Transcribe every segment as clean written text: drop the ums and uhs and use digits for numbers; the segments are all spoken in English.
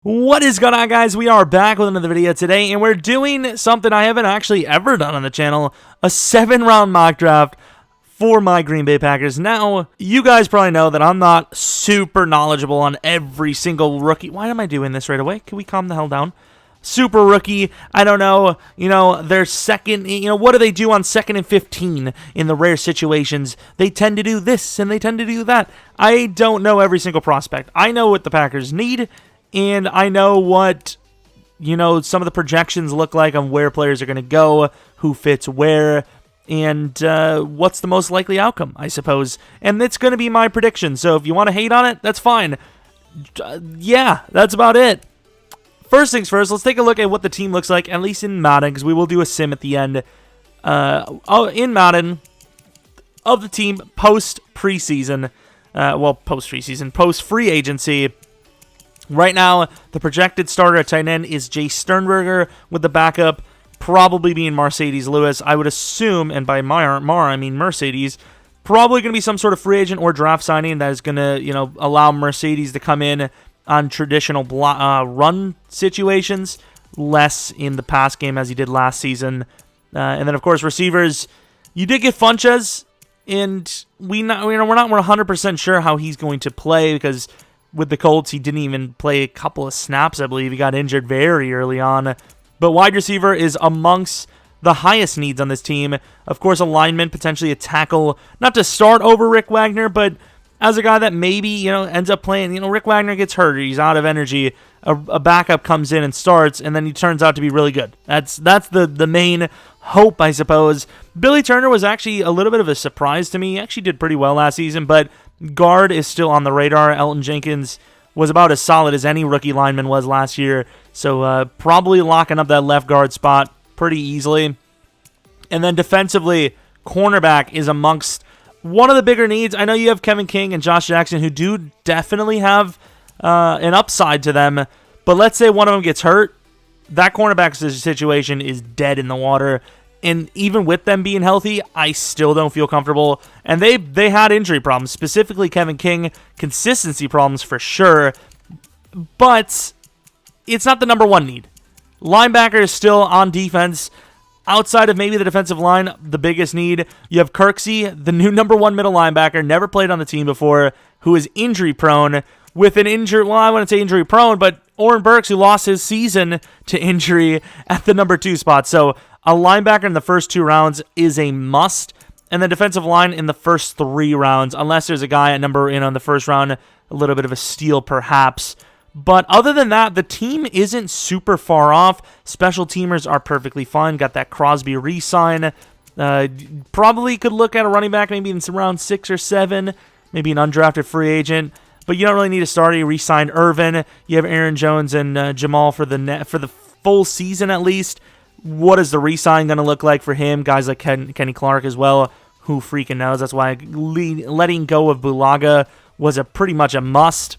What is going on, guys? We are back with another video today, and we're doing something I haven't actually ever done on the channel, a 7-round mock draft for my Green Bay Packers. Now, you guys probably know that I'm not super knowledgeable on every single rookie. Why am I doing this right away? Can we calm the hell down? Super rookie, I don't know, their second, what do they do on 2nd and 15 in the rare situations? They tend to do this, and they tend to do that. I don't know every single prospect. I know what the Packers need, and I know what, some of the projections look like on where players are going to go, who fits where, and what's the most likely outcome, I suppose. And it's going to be my prediction, so if you want to hate on it, that's fine. Yeah, that's about it. First things first, let's take a look at what the team looks like, at least in Madden, because we will do a sim at the end. In Madden, of the team post-preseason, post-free agency. Right now, the projected starter at tight end is Jay Sternberger, with the backup probably being Mercedes Lewis. I would assume, and by I mean Mercedes, probably going to be some sort of free agent or draft signing that is going to, allow Mercedes to come in on traditional run situations, less in the pass game as he did last season. And then, of course, receivers, you did get Funches, and we're not 100% sure how he's going to play because with the Colts, he didn't even play a couple of snaps, I believe. He got injured very early on. But wide receiver is amongst the highest needs on this team. Of course, a lineman, potentially a tackle, not to start over Rick Wagner, but as a guy that maybe, ends up playing, Rick Wagner gets hurt, or he's out of energy, a backup comes in and starts, and then he turns out to be really good. That's the main hope, I suppose. Billy Turner was actually a little bit of a surprise to me. He actually did pretty well last season, but guard is still on the radar. Elton Jenkins was about as solid as any rookie lineman was last year, so probably locking up that left guard spot pretty easily. And then defensively, cornerback is amongst one of the bigger needs. I know you have Kevin King and Josh Jackson, who do definitely have an upside to them, but let's say one of them gets hurt, that cornerback situation is dead in the water. And even with them being healthy, I still don't feel comfortable. And they had injury problems, specifically Kevin King, consistency problems for sure. But it's not the number one need. Linebacker is still on defense. Outside of maybe the defensive line, the biggest need, you have Kirksey, the new number one middle linebacker, never played on the team before, who is injury prone. With an injury, well, I wouldn't say injury prone, but Oren Burks, who lost his season to injury at the number 2 spot. So a linebacker in the first 2 rounds is a must, and the defensive line in the first 3 rounds, unless there's a guy at number in on the first round, a little bit of a steal perhaps. But other than that, the team isn't super far off. Special teamers are perfectly fine. Got that Crosby re-sign. Probably could look at a running back maybe in round 6 or 7, maybe an undrafted free agent. But you don't really need a starter. You re-signed Irvin. You have Aaron Jones and Jamal for the full season at least. What is the re-sign going to look like for him? Guys like Kenny Clark as well. Who freaking knows? That's why letting go of Bulaga was pretty much a must.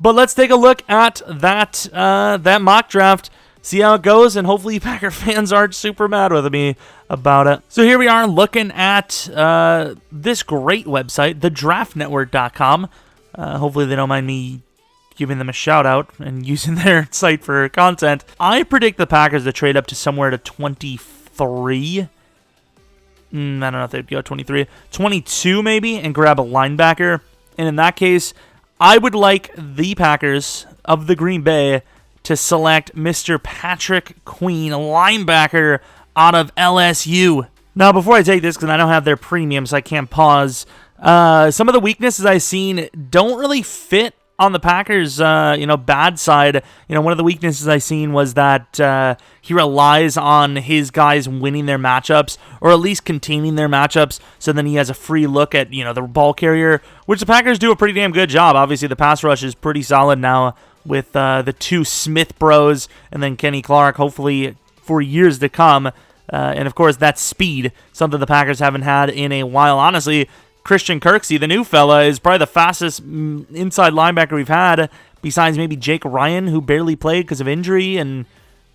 But let's take a look at that mock draft, see how it goes, and hopefully Packer fans aren't super mad with me about it. So here we are looking at this great website, thedraftnetwork.com. Hopefully they don't mind me giving them a shout out and using their site for content. I predict the Packers to trade up to somewhere to 23. I don't know if they'd go 23. 22 maybe, and grab a linebacker. And in that case, I would like the Packers of the Green Bay to select Mr. Patrick Queen, a linebacker out of LSU. Now, before I take this, because I don't have their premium, so I can't pause, some of the weaknesses I've seen don't really fit on the Packers, bad side. One of the weaknesses I've seen was that he relies on his guys winning their matchups, or at least containing their matchups, so then he has a free look at, the ball carrier, which the Packers do a pretty damn good job. Obviously, the pass rush is pretty solid now with the 2 Smith bros, and then Kenny Clark, hopefully for years to come. And, of course, that speed, something the Packers haven't had in a while. Honestly, Christian Kirksey, the new fella, is probably the fastest inside linebacker we've had, besides maybe Jake Ryan, who barely played because of injury. And,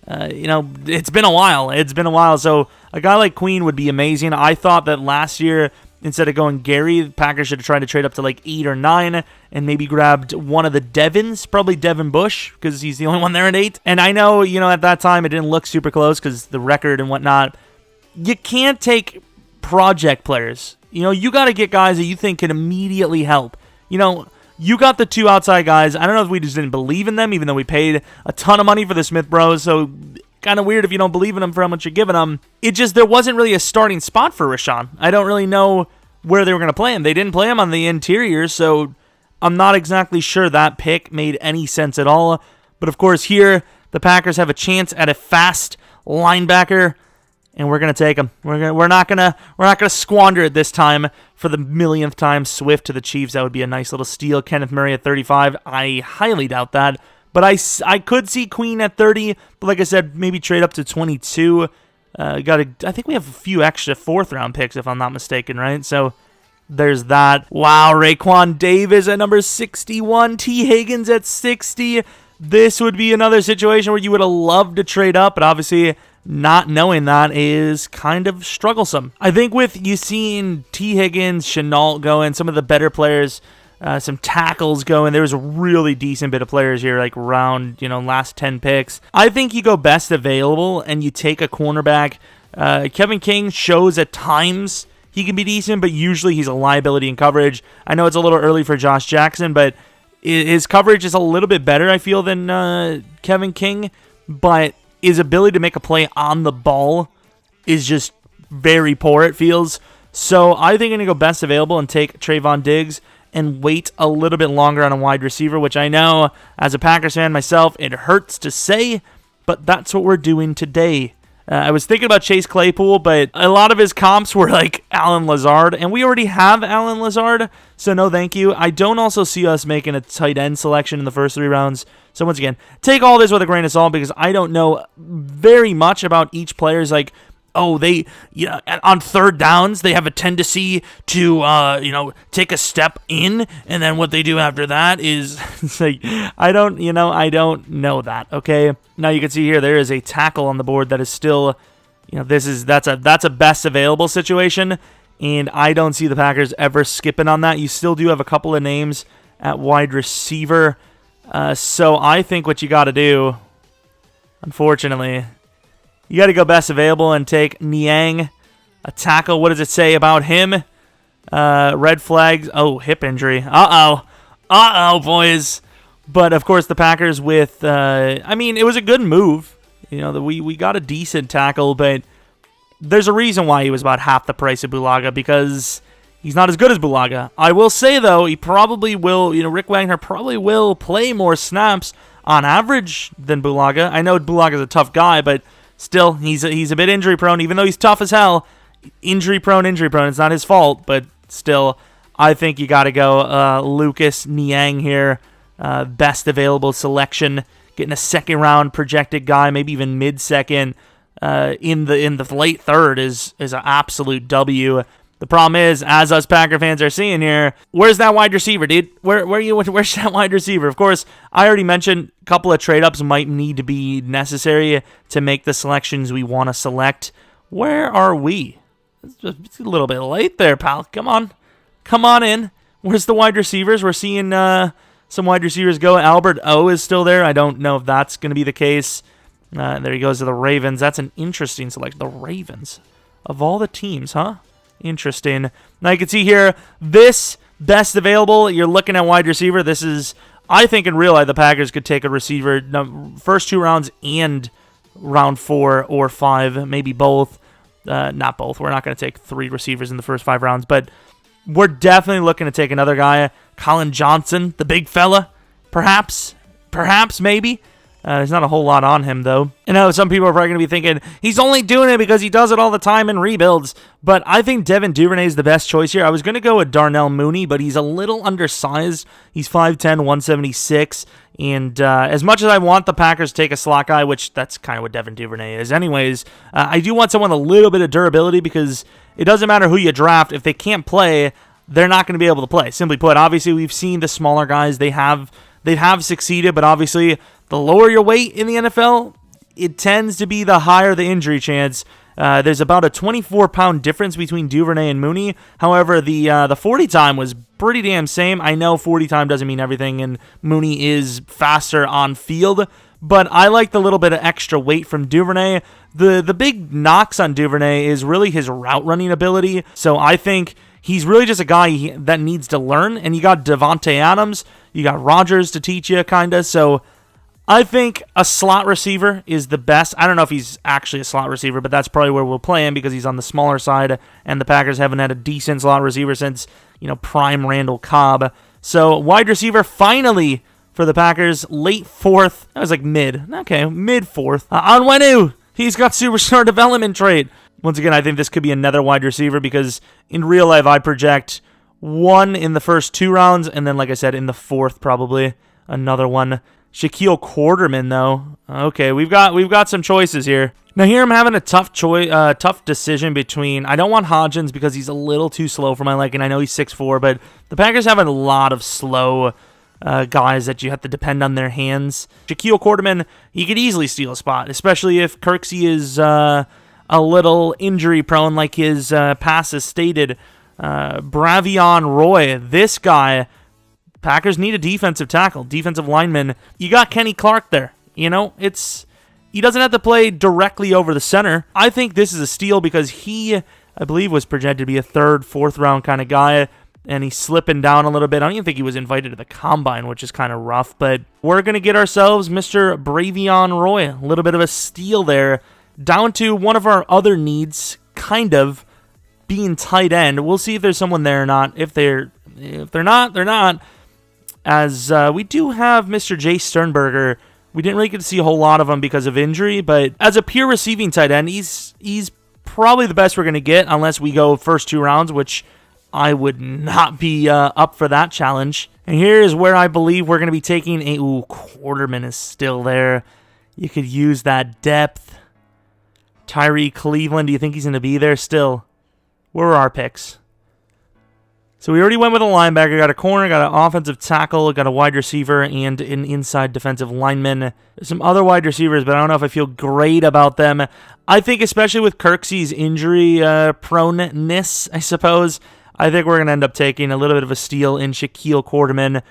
it's been a while. So a guy like Queen would be amazing. I thought that last year Instead of going Gary, the Packers should have tried to trade up to like 8 or 9 and maybe grabbed one of the Devins, probably Devin Bush, because he's the only one there at 8. And I know, at that time it didn't look super close because the record and whatnot. You can't take project players. You got to get guys that you think can immediately help. You got the 2 outside guys. I don't know if we just didn't believe in them, even though we paid a ton of money for the Smith Bros, so kind of weird if you don't believe in them for how much you're giving them. There wasn't really a starting spot for Rashawn. I don't really know where they were going to play him. They didn't play him on the interior, so I'm not exactly sure that pick made any sense at all. But of course, here the Packers have a chance at a fast linebacker, and we're going to take him. We're not going to squander it this time for the millionth time. Swift to the Chiefs. That would be a nice little steal. Kenneth Murray at 35. I highly doubt that. But I could see Queen at 30, but like I said, maybe trade up to 22. I think we have a few extra 4th-round picks, if I'm not mistaken, right? So there's that. Wow, Raekwon Davis at number 61. T. Higgins at 60. This would be another situation where you would have loved to trade up, but obviously not knowing that is kind of strugglesome. I think with you seeing T. Higgins, Chenault going, some of the better players, some tackles going. There was a really decent bit of players here, like around, last 10 picks. I think you go best available and you take a cornerback. Kevin King shows at times he can be decent, but usually he's a liability in coverage. I know it's a little early for Josh Jackson, but his coverage is a little bit better, I feel, than Kevin King, but his ability to make a play on the ball is just very poor, it feels. So I think I'm going to go best available and take Trayvon Diggs and wait a little bit longer on a wide receiver, which I know, as a Packers fan myself, it hurts to say, but that's what we're doing today. I was thinking about Chase Claypool, but a lot of his comps were like Allen Lazard, and we already have Allen Lazard, so no thank you. I don't also see us making a tight end selection in the first 3 rounds. So once again, take all this with a grain of salt because I don't know very much about each player's on 3rd downs, they have a tendency to, take a step in, and then what they do after that is, I don't know that, okay? Now you can see here, there is a tackle on the board that is still, that's a best available situation, and I don't see the Packers ever skipping on that. You still do have a couple of names at wide receiver, so I think what you got to do, unfortunately, you got to go best available and take Niang, a tackle. What does it say about him? Red flags. Oh, hip injury. Uh-oh, boys. But, of course, the Packers with, it was a good move. We got a decent tackle, but there's a reason why he was about half the price of Bulaga, because he's not as good as Bulaga. I will say, though, he probably will, Rick Wagner probably will play more snaps on average than Bulaga. I know Bulaga's a tough guy, but still, he's a bit injury-prone, even though he's tough as hell. Injury-prone. It's not his fault, but still, I think you got to go Lucas Niang here. Best available selection. Getting a second-round projected guy, maybe even mid-second in the late 3rd is an absolute W. The problem is, as us Packer fans are seeing here, where's that wide receiver, dude? Where's that wide receiver? Of course, I already mentioned a couple of trade-ups might need to be necessary to make the selections we want to select. Where are we? It's a little bit late there, pal. Come on in. Where's the wide receivers? We're seeing some wide receivers go. Albert O is still there. I don't know if that's going to be the case. There he goes to the Ravens. That's an interesting selection. The Ravens. Of all the teams, huh? Interesting. Now you can see here, this best available, you're looking at wide receiver. This is, I think in real life, the Packers could take a receiver first 2 rounds and round 4 or 5, maybe both. Not both. We're not going to take 3 receivers in the first 5 rounds, but we're definitely looking to take another guy. Colin Johnson, the big fella, perhaps, maybe. There's not a whole lot on him, though. I know some people are probably going to be thinking, he's only doing it because he does it all the time in rebuilds. But I think Devin Duvernay is the best choice here. I was going to go with Darnell Mooney, but he's a little undersized. He's 5'10", 176. And as much as I want the Packers to take a slot guy, which that's kind of what Devin Duvernay is anyways, I do want someone with a little bit of durability because it doesn't matter who you draft. If they can't play, they're not going to be able to play. Simply put, obviously, we've seen the smaller guys. They have succeeded, but obviously, the lower your weight in the NFL, it tends to be the higher the injury chance. There's about a 24-pound difference between Duvernay and Mooney. However, the 40 time was pretty damn same. I know 40 time doesn't mean everything, and Mooney is faster on field, but I like the little bit of extra weight from Duvernay. The big knocks on Duvernay is really his route running ability, so I think he's really just a guy that needs to learn, and you got Devontae Adams, you got Rodgers to teach you, kind of, so I think a slot receiver is the best. I don't know if he's actually a slot receiver, but that's probably where we'll play him because he's on the smaller side, and the Packers haven't had a decent slot receiver since, prime Randall Cobb. So wide receiver finally for the Packers, late 4th. That was like mid 4th. Onwenu, he's got superstar development trait. Once again, I think this could be another wide receiver because in real life I project one in the first 2 rounds, and then like I said, in the 4th probably another one. Shaquille Quarterman, though. Okay, we've got some choices here. Now here I'm having a tough decision between. I don't want Hodgins because he's a little too slow for my liking. I know he's 6'4", but the Packers have a lot of slow guys that you have to depend on their hands. Shaquille Quarterman, he could easily steal a spot, especially if Kirksey is a little injury prone, like his passes stated. Bravion Roy, this guy. Packers need a defensive tackle, defensive lineman. You got Kenny Clark there. He doesn't have to play directly over the center. I think this is a steal because he, I believe, was projected to be a 3rd, 4th round kind of guy, and he's slipping down a little bit. I don't even think he was invited to the Combine, which is kind of rough, but we're going to get ourselves Mr. Bravion Roy. A little bit of a steal there. Down to one of our other needs, kind of, being tight end. We'll see if there's someone there or not. If they're not, they're not. As we do have Mr. Jay Sternberger. We didn't really get to see a whole lot of him because of injury, but as a pure receiving tight end, he's probably the best we're going to get unless we go first 2 rounds, which I would not be up for that challenge. And here is where I believe we're going to be taking a... Ooh, Quarterman is still there. You could use that depth. Tyree Cleveland, do you think he's going to be there still? Where are our picks? So we already went with a linebacker, got a corner, got an offensive tackle, got a wide receiver, and an inside defensive lineman. There's some other wide receivers, but I don't know if I feel great about them. I think especially with Kirksey's injury proneness, I suppose, I think we're going to end up taking a little bit of a steal in Shaquille Quarterman.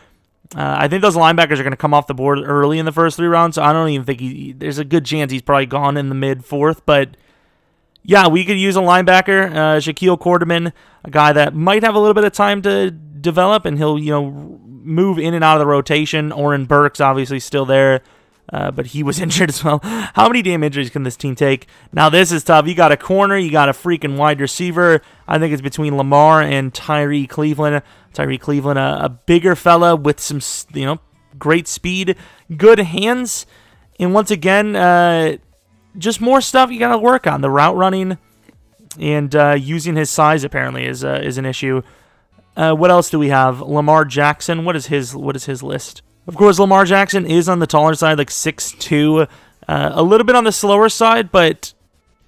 I think those linebackers are going to come off the board early in the first 3 rounds, so I don't even think there's a good chance he's probably gone in the mid-4th, but... yeah, we could use a linebacker, Shaquille Quarterman, a guy that might have a little bit of time to develop, and he'll, move in and out of the rotation. Oren Burks, obviously, still there, but he was injured as well. How many damn injuries can this team take? Now, this is tough. You got a corner, you got a freaking wide receiver. I think it's between Lamar and Tyree Cleveland. Tyree Cleveland, a bigger fella with some, great speed, good hands, and once again, just more stuff you got to work on. The route running and using his size apparently is an issue. What else do we have? Lamar Jackson. What is his list? Of course, Lamar Jackson is on the taller side, like 6'2", a little bit on the slower side, but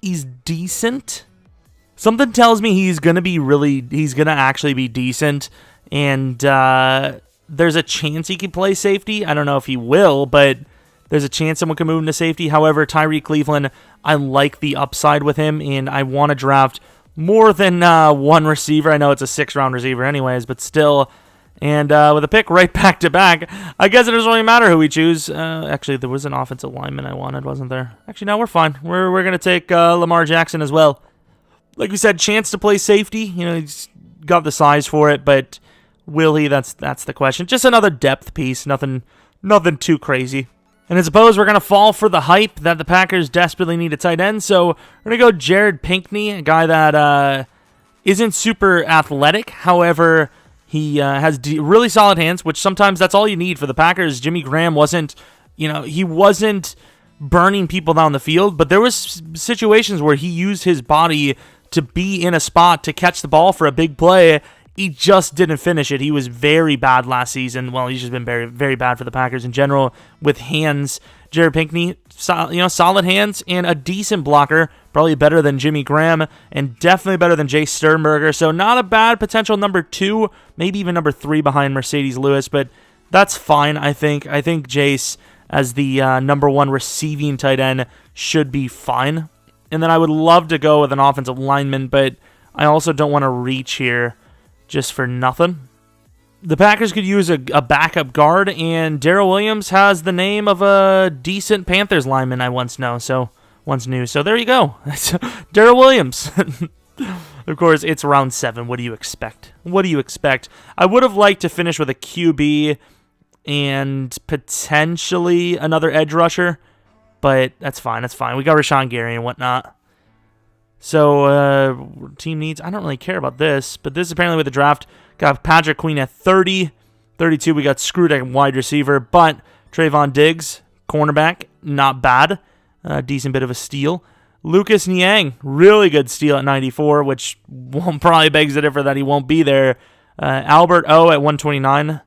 he's decent. Something tells me he's gonna actually be decent, and there's a chance he could play safety. I don't know if he will, but there's a chance someone can move him to safety. However, Tyree Cleveland, I like the upside with him, and I want to draft more than one receiver. I know it's a 6th-round receiver anyways, but still. And with a pick right back to back, I guess it doesn't really matter who we choose. Actually, there was an offensive lineman I wanted, wasn't there? Actually, no, we're fine. We're going to take Lamar Jackson as well. Like we said, chance to play safety. He's got the size for it, but will he? That's the question. Just another depth piece. Nothing too crazy. And I suppose we're going to fall for the hype that the Packers desperately need a tight end. So we're going to go Jared Pinkney, a guy that isn't super athletic. However, he has really solid hands, which sometimes that's all you need for the Packers. Jimmy Graham wasn't burning people down the field, but there was situations where he used his body to be in a spot to catch the ball for a big play. He just didn't finish it. He was very bad last season. Well, he's just been very, very bad for the Packers in general with hands. Jared Pinkney, solid hands and a decent blocker, probably better than Jimmy Graham and definitely better than Jay Sternberger. So not a bad potential number 2, maybe even number 3 behind Mercedes Lewis, but that's fine, I think. I think Jace as the number 1 receiving tight end should be fine. And then I would love to go with an offensive lineman, but I also don't want to reach here just for nothing. The Packers could use a backup guard, and Darryl Williams has the name of a decent Panthers lineman I once knew. So there you go. Darryl Williams. Of course, it's round 7. What do you expect? I would have liked to finish with a QB and potentially another edge rusher, but that's fine. We got Rashawn Gary and whatnot. So, team needs, I don't really care about this, but this is apparently with the draft. Got Patrick Queen at 30. 32, we got screwed at wide receiver, but Trayvon Diggs, cornerback, not bad. Decent bit of a steal. Lucas Niang, really good steal at 94, which probably begs the difference that he won't be there. Albert O at 129. Would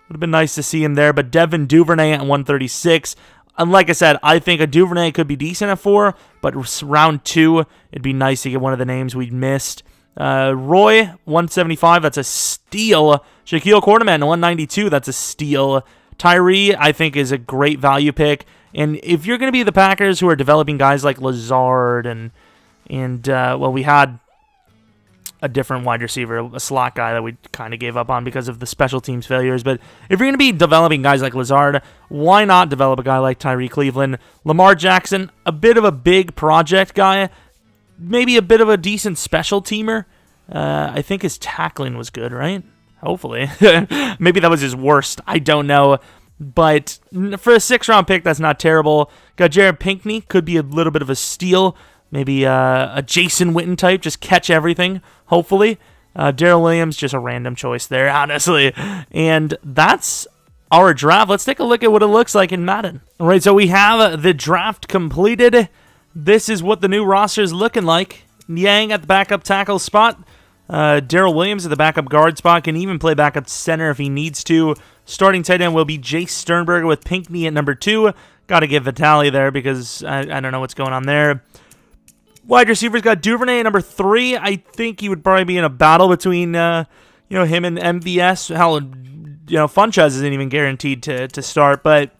have been nice to see him there, but Devin Duvernay at 136. And like I said, I think a Duvernay could be decent at 4, but round 2, it'd be nice to get one of the names we'd missed. Roy, 175, that's a steal. Shaquille Quarterman, 192, that's a steal. Tyree, I think, is a great value pick. And if you're going to be the Packers who are developing guys like Lazard and we had a different wide receiver, a slot guy that we kind of gave up on because of the special teams failures. But if you're going to be developing guys like Lazard, why not develop a guy like Tyree Cleveland? Lamar Jackson, a bit of a big project guy, maybe a bit of a decent special teamer. I think his tackling was good, right? Hopefully. Maybe that was his worst. I don't know. But for a 6th-round pick, that's not terrible. Got Jared Pinkney, could be a little bit of a steal. Maybe a Jason Witten type, just catch everything, hopefully. Darryl Williams, just a random choice there, honestly. And that's our draft. Let's take a look at what it looks like in Madden. All right, so we have the draft completed. This is what the new roster is looking like. Niang at the backup tackle spot. Darryl Williams at the backup guard spot. Can even play backup center if he needs to. Starting tight end will be Jace Sternberger with Pinkney at number 2. Got to give Vitale there because I don't know what's going on there. Wide receivers got Duvernay at number 3. I think he would probably be in a battle between him and MVS. Hell, Funchess isn't even guaranteed to start, but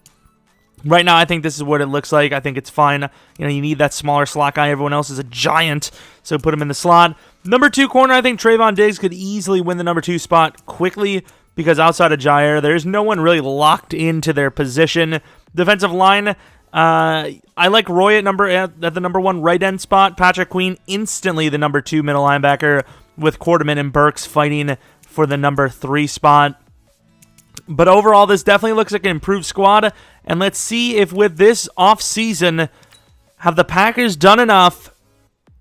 right now I think this is what it looks like. I think it's fine. You need that smaller slot guy. Everyone else is a giant, so put him in the slot. Number 2 corner, I think Trayvon Diggs could easily win the number 2 spot quickly because outside of Jair, there's no one really locked into their position. Defensive line, I like Roy at the number 1 right end spot. Patrick Queen instantly the number 2 middle linebacker with Quarterman and Burks fighting for the number 3 spot. But overall, this definitely looks like an improved squad. And let's see if with this offseason, have the Packers done enough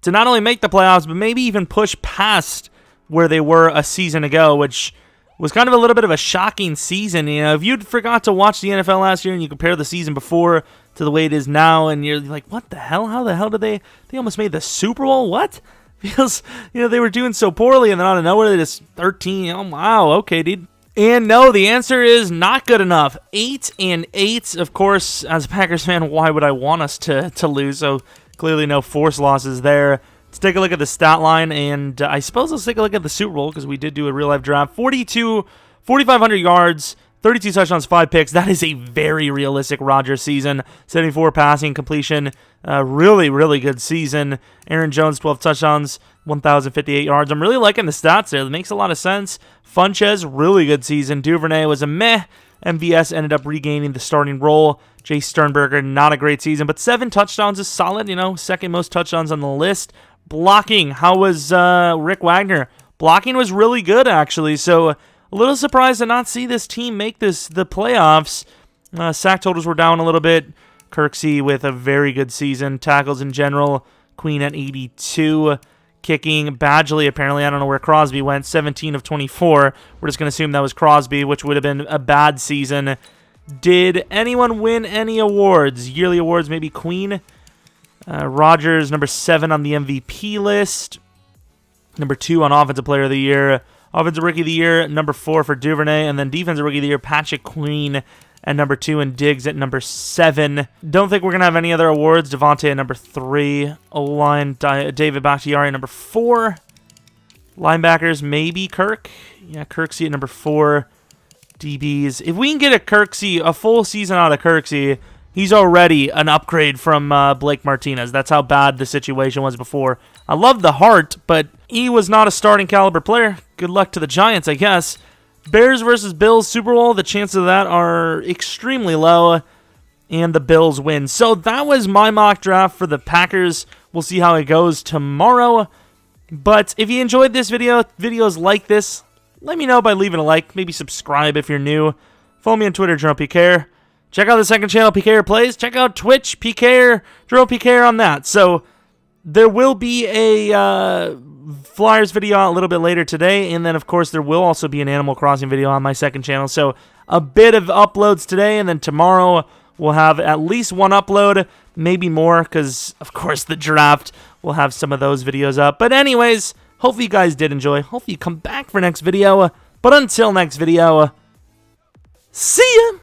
to not only make the playoffs, but maybe even push past where they were a season ago, which was kind of a little bit of a shocking season. If you'd forgot to watch the NFL last year and you compare the season before to the way it is now, and you're like, what the hell? How the hell did they almost made the Super Bowl? What? Feels, they were doing so poorly, and then out of nowhere, they just 13. Oh, wow. Okay, dude. And no, the answer is not good enough. 8-8. Of course, as a Packers fan, why would I want us to lose? So clearly no forced losses there. Let's take a look at the stat line, and I suppose let's take a look at the Super Bowl because we did do a real-life draft. 4,500 yards, 32 touchdowns, 5 picks. That is a very realistic Rodgers season. 74 passing completion. Really, really good season. Aaron Jones, 12 touchdowns, 1,058 yards. I'm really liking the stats there. That makes a lot of sense. Funchess, really good season. Duvernay was a meh. MVS ended up regaining the starting role. Jace Sternberger, not a great season, but 7 touchdowns is solid. 2nd most touchdowns on the list. Blocking, how was Rick Wagner? Blocking was really good, actually. So a little surprised to not see this team make the playoffs. Sack totals were down a little bit. Kirksey with a very good season. Tackles in general. Queen at 82. Kicking. Badgley, apparently, I don't know where Crosby went. 17 of 24. We're just going to assume that was Crosby, which would have been a bad season. Did anyone win any awards? Yearly awards, maybe Queen. Rodgers, number 7 on the MVP list. Number 2 on Offensive Player of the Year. Offensive Rookie of the Year, number 4 for Duvernay. And then Defensive Rookie of the Year, Patrick Queen at number 2 and Diggs at number 7. Don't think we're going to have any other awards. Devontae at number 3. O-line, David Bakhtiari at number 4. Linebackers, maybe Kirk. Yeah, Kirksey at number 4. DBs. If we can get a full season out of Kirksey, he's already an upgrade from Blake Martinez. That's how bad the situation was before. I love the heart, but he was not a starting caliber player. Good luck to the Giants, I guess. Bears versus Bills Super Bowl. The chances of that are extremely low, and the Bills win. So that was my mock draft for the Packers. We'll see how it goes tomorrow. But if you enjoyed this video, videos like this, let me know by leaving a like. Maybe subscribe if you're new. Follow me on Twitter, Jeromepkr. Check out the second channel, PKR Plays. Check out Twitch, PKR, Jeromepkr on that. So there will be a Flyers video out a little bit later today, and then, of course, there will also be an Animal Crossing video on my second channel. So a bit of uploads today, and then tomorrow we'll have at least one upload, maybe more, because, of course, the draft will have some of those videos up. But anyways, hopefully you guys did enjoy. Hopefully you come back for next video. But until next video, see ya!